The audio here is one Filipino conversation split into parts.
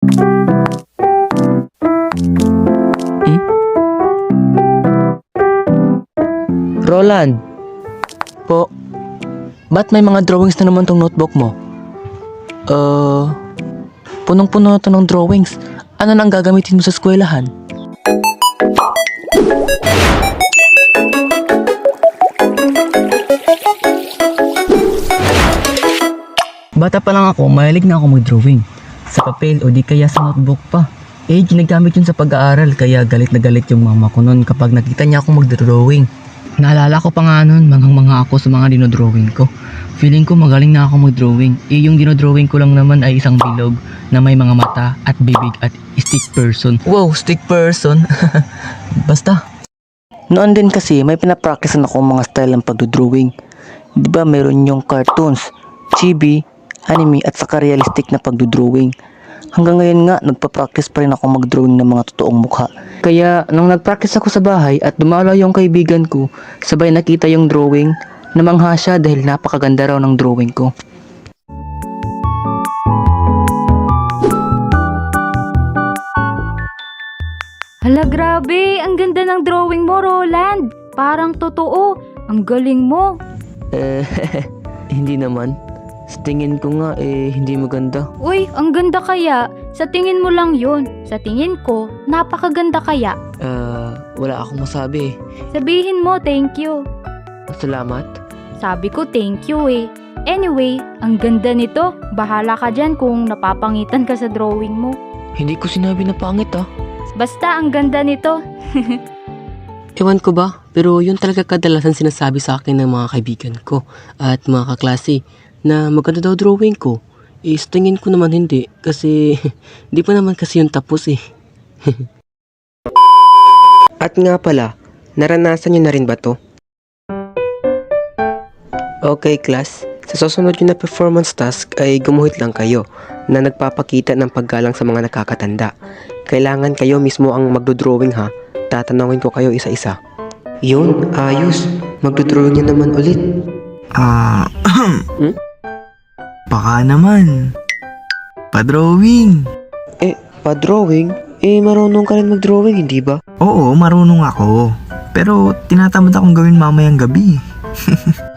Hmm? Roland! Po, ba't may mga drawings na naman tong notebook mo? Punong-puno na to ng drawings. Ano nang gagamitin mo sa eskwelahan? Bata pa lang ako, mahilig na ako mag-drawing. Sa papel o di kaya sa notebook pa. Ginagamit yun sa pag-aaral kaya galit na galit yung mama ko nun kapag nakita niya ako mag-drawing. Naalala ko pa nga nun, manghang-mangha ako sa mga dinodrawing ko. Feeling ko magaling na ako mag-drawing. Yung dinodrawing ko lang naman ay isang bilog na may mga mata at bibig at stick person. Wow, stick person? Basta. Noon din kasi may pinapracticean ako mga style ng pagdodrawing. Di ba meron yung cartoons, chibi, anime at saka realistic na pagdodrawing. Hanggang ngayon nga, nagpa-practice pa rin ako mag-drawing ng mga totoong mukha. Kaya, nung nag-practice ako sa bahay at dumalo yung kaibigan ko, sabay nakita yung drawing, namangha siya dahil napakaganda raw ng drawing ko. Hala, grabe! Ang ganda ng drawing mo, Roland! Parang totoo! Ang galing mo! Hindi naman. Sa tingin ko nga, hindi maganda. Uy, ang ganda kaya! Sa tingin mo lang yun. Sa tingin ko, napakaganda kaya. Wala akong masabi. Sabihin mo, thank you. Salamat. Sabi ko, thank you eh. Anyway, ang ganda nito. Bahala ka dyan kung napapangitan ka sa drawing mo. Hindi ko sinabi na pangit ah. Basta ang ganda nito. Ewan ko ba, pero yun talaga kadalasan sinasabi sa akin ng mga kaibigan ko at mga kaklase na maganda daw drawing ko. Sa tingin ko naman hindi kasi hindi pa naman kasi yun tapos eh. At nga pala, naranasan nyo na rin ba to? Okay class, sa susunod nyo na performance task ay gumuhit lang kayo na nagpapakita ng paggalang sa mga nakakatanda. Kailangan kayo mismo ang magdodrawing ha. Tatanungin ko kayo isa-isa. Yun, ayos. Magdodrawing nyo naman ulit. Baka naman. Pa-drawing. Pa-drawing? Marunong ka rin mag-drawing, hindi ba? Oo, marunong ako. Pero tinatamad akong gawin mamayang gabi.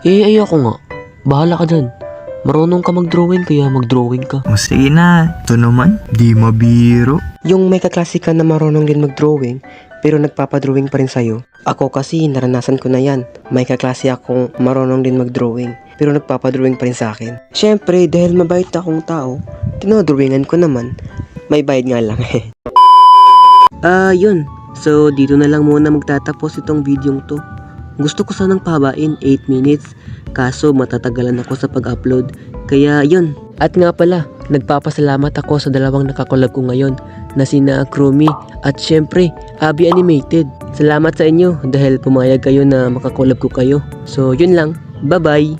Ayoko nga. Bahala ka dyan. Marunong ka mag-drawing kaya mag-drawing ka. O sige na, ito naman, di mabiro. Yung may kaklase ka na marunong din mag-drawing, pero nagpapadrawing pa rin sa'yo. Ako kasi, naranasan ko na yan. May kaklase akong marunong din mag-drawing, pero nagpapadrawing pa rin sa akin. Siyempre, dahil mabait akong tao, tinodrawingan ko naman. May bayad nga lang eh. Yun. So, dito na lang muna magtatapos itong videong to. Gusto ko sanang pahabain 8 minutes, kaso matatagalan ako sa pag-upload. Kaya yun. At nga pala, nagpapasalamat ako sa dalawang nakakolab ko ngayon na sina Chromie at syempre, Abby Animated. Salamat sa inyo dahil pumayag kayo na makakolab ko kayo. So yun lang. Bye-bye!